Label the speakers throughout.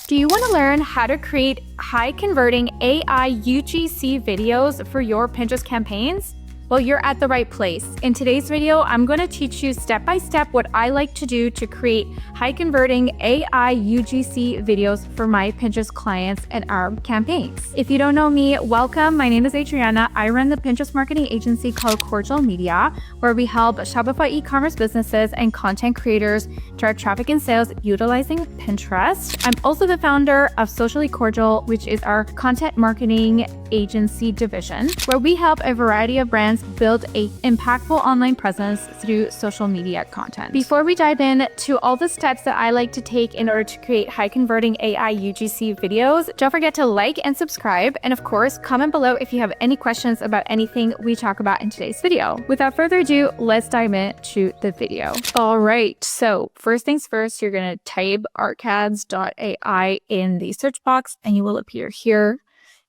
Speaker 1: Do you want to learn how to create high-converting AI UGC videos for your Pinterest campaigns? Well, you're at the right place. In today's video, I'm going to teach you step-by-step what I like to do to create high-converting AI UGC videos for my Pinterest clients and our campaigns. If you don't know me, welcome. My name is Adriana. I run the Pinterest marketing agency called Kordial Media, where we help Shopify e-commerce businesses and content creators drive traffic and sales utilizing Pinterest. I'm also the founder of Socially Cordial, which is our content marketing agency division, where we help a variety of brands build a impactful online presence through social media content. Before we dive in to all the steps that I like to take in order to create high converting AI UGC videos, don't forget to like and subscribe. And of course, comment below if you have any questions about anything we talk about in today's video. Without further ado, let's dive into the video. All right. So first things first, you're going to type arcads.ai in the search box and you will appear here.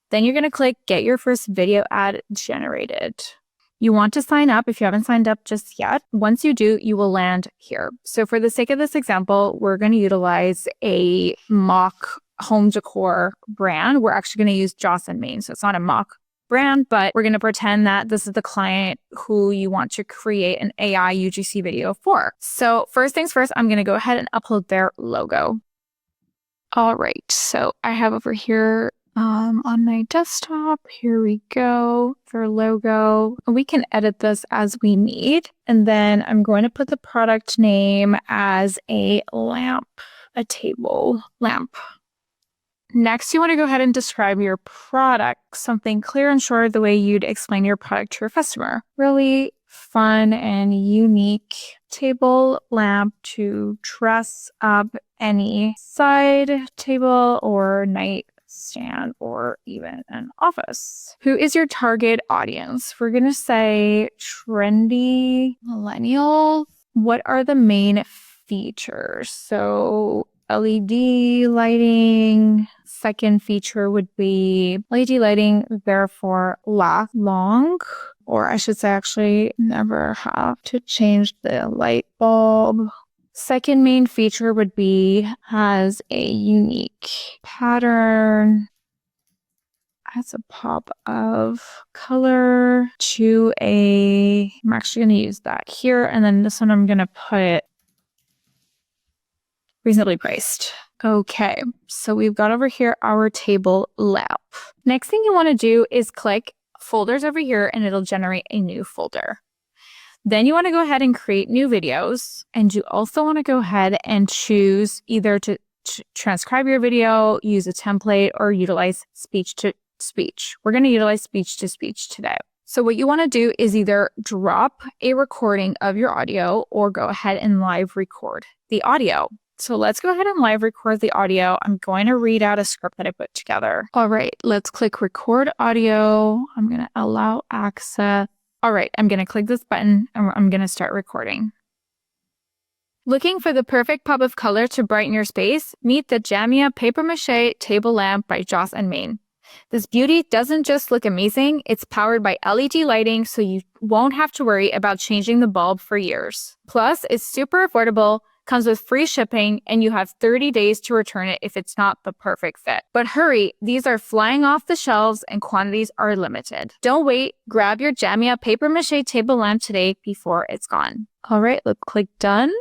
Speaker 1: Then you're going to click get your first video ad generated. You want to sign up if you haven't signed up just yet. Once you do, you will land here. So for the sake of this example, we're going to utilize a mock home decor brand. We're actually going to use Joss & Main. So it's not a mock brand, but we're going to pretend that this is the client who you want to create an AI UGC video for. So first things first, I'm going to go ahead and upload their logo. All right. So I have over here on my desktop, here we go, their logo. We can edit this as we need. And then I'm going to put the product name as a lamp, a table lamp. Next, you want to go ahead and describe your product, something clear and short, the way you'd explain your product to your customer. Really fun and unique table lamp to dress up any side table or night stand or even an office. Who is your target audience? We're going to say trendy millennials. What are the main features? So LED lighting. Second feature would be LED lighting, therefore last long, or I should say actually never have to change the light bulb. Second main feature would be has a unique pattern, has a pop of color to I'm actually going to use that here. And then this one, I'm going to put reasonably priced. Okay, so we've got over here our table lamp. Next thing you want to do is click folders over here and it'll generate a new folder. Then you want to go ahead and create new videos. And you also want to go ahead and choose either to transcribe your video, use a template, or utilize speech to speech. We're going to utilize speech to speech today. So what you want to do is either drop a recording of your audio or go ahead and live record the audio. So let's go ahead and live record the audio. I'm going to read out a script that I put together. All right, let's click record audio. I'm going to allow access. All right, I'm going to click this button and I'm going to start recording. Looking for the perfect pop of color to brighten your space? Meet the Jamia Paper Mache Table Lamp by Joss & Main. This beauty doesn't just look amazing, it's powered by LED lighting, so you won't have to worry about changing the bulb for years. Plus, it's super affordable, comes with free shipping, and you have 30 days to return it if it's not the perfect fit. But hurry, these are flying off the shelves and quantities are limited. Don't wait, grab your Jamia Paper Mache Table Lamp today before it's gone. All right, let's click done.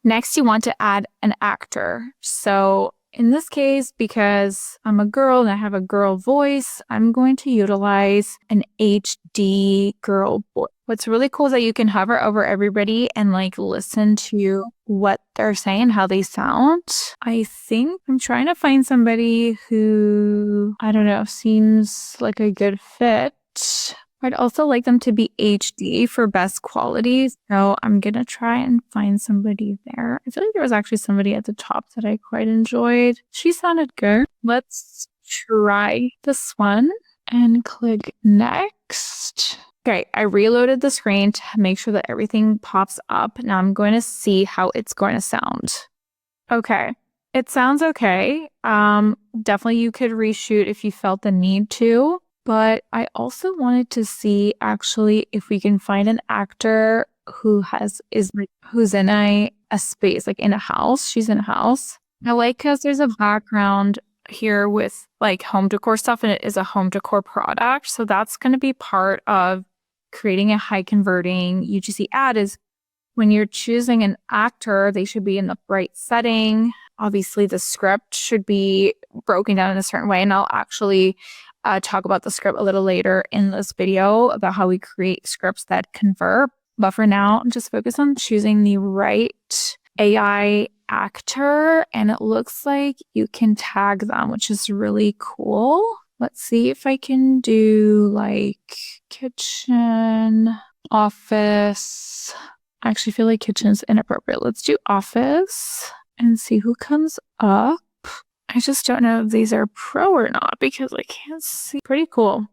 Speaker 1: Next, you want to add an actor. So in this case, because I'm a girl and I have a girl voice, I'm going to utilize an HD girl voice. What's really cool is that you can hover over everybody and listen to what they're saying, how they sound. I think I'm trying to find somebody who, I don't know, seems like a good fit. I'd also like them to be HD for best quality. So I'm going to try and find somebody there. I feel like there was actually somebody at the top that I quite enjoyed. She sounded good. Let's try this one and click next. Okay, I reloaded the screen to make sure that everything pops up. Now I'm going to see how it's going to sound. Okay, it sounds okay. Definitely you could reshoot if you felt the need to. But I also wanted to see actually if we can find an actor who's in a a space, like in a house. She's in a house. I like because there's a background here with like home decor stuff, and it is a home decor product. So that's going to be part of creating a high converting UGC ad. Is when you're choosing an actor, they should be in the right setting. Obviously, the script should be broken down in a certain way, and I'll actually talk about the script a little later in this video about how we create scripts that convert. But for now, just focus on choosing the right AI actor, and it looks like you can tag them, which is really cool. Let's see if I can do like kitchen, office. I actually feel like kitchen is inappropriate. Let's do office and see who comes up. I just don't know if these are pro or not because I can't see. Pretty cool.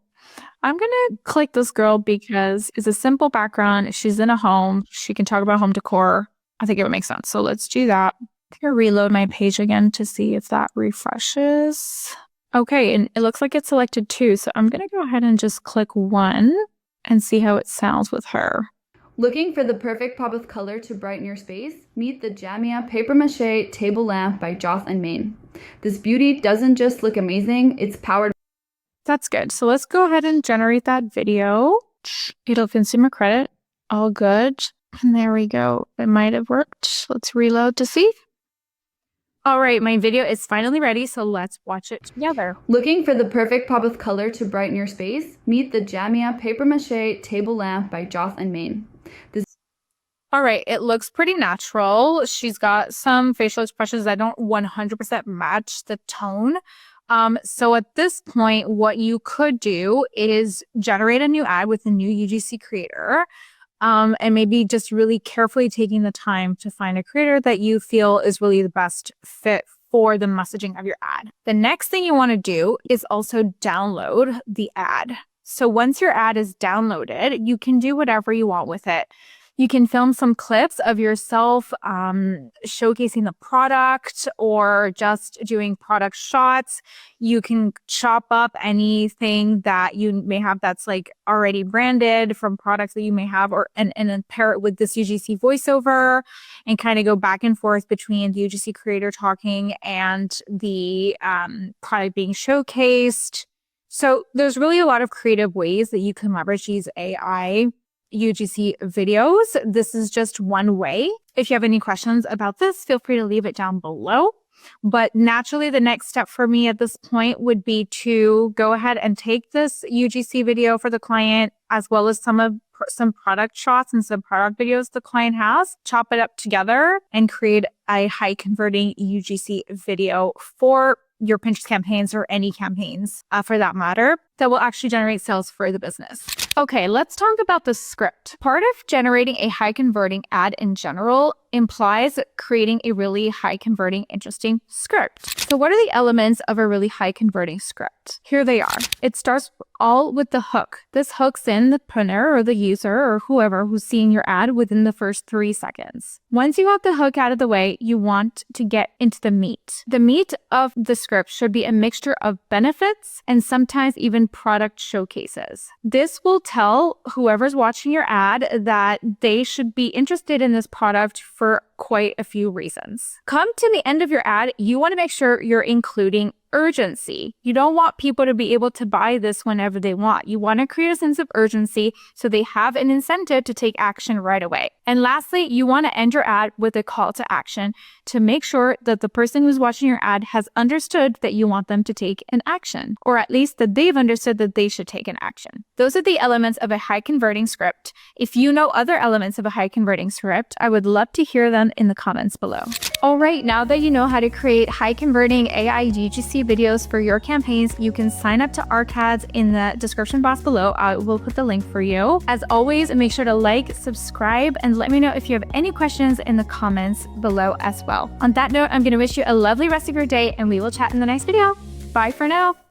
Speaker 1: I'm going to click this girl because it's a simple background. She's in a home. She can talk about home decor. I think it would make sense. So let's do that. I'm going to reload my page again to see if that refreshes. Okay, and it looks like it's selected too. So I'm going to go ahead and just click one and see how it sounds with her.
Speaker 2: Looking for the perfect pop of color to brighten your space? Meet the Jamia Paper Mache Table Lamp by Jocelyn Main. This beauty doesn't just look amazing, it's powered.
Speaker 1: That's good. So let's go ahead and generate that video. It'll consumer credit. All good. And there we go. It might have worked. Let's reload to see. All right, my video is finally ready, so let's watch it together.
Speaker 2: Looking for the perfect pop of color to brighten your space? Meet the Jamia Paper Mache Table Lamp by Jocelyn Main.
Speaker 1: All right, it looks pretty natural. She's got some facial expressions that don't 100% match the tone. So at this point, what you could do is generate a new ad with a new UGC creator. And maybe just really carefully taking the time to find a creator that you feel is really the best fit for the messaging of your ad. The next thing you want to do is also download the ad. So once your ad is downloaded, you can do whatever you want with it. You can film some clips of yourself showcasing the product or just doing product shots. You can chop up anything that you may have that's like already branded from products that you may have, or and then pair it with this UGC voiceover and kind of go back and forth between the UGC creator talking and the product being showcased. So there's really a lot of creative ways that you can leverage these AI UGC videos. This is just one way. If you have any questions about this, feel free to leave it down below. But naturally, the next step for me at this point would be to go ahead and take this UGC video for the client, as well as some product shots and some product videos the client has, chop it up together and create a high converting UGC video for your Pinterest campaigns or any campaigns for that matter that will actually generate sales for the business. Okay, let's talk about the script. Part of generating a high converting ad in general implies creating a really high converting, interesting script. So what are the elements of a really high converting script? Here they are. It starts all with the hook. This hooks in the printer or the user or whoever who's seeing your ad within the first 3 seconds. Once you have the hook out of the way, you want to get into the meat. The meat of the script should be a mixture of benefits and sometimes even product showcases. This will tell whoever's watching your ad that they should be interested in this product for quite a few reasons. Come to the end of your ad, you want to make sure you're including urgency. You don't want people to be able to buy this whenever they want. You want to create a sense of urgency so they have an incentive to take action right away. And lastly, you want to end your ad with a call to action to make sure that the person who's watching your ad has understood that you want them to take an action, or at least that they've understood that they should take an action. Those are the elements of a high converting script. If you know other elements of a high converting script, I would love to hear them in the comments below. All right, now that you know how to create high converting AI UGC videos for your campaigns, you can sign up to ARCADS in the description box below. I will put the link for you. As always, make sure to like, subscribe, and let me know if you have any questions in the comments below as well. On that note, I'm going to wish you a lovely rest of your day, and we will chat in the next video. Bye for now.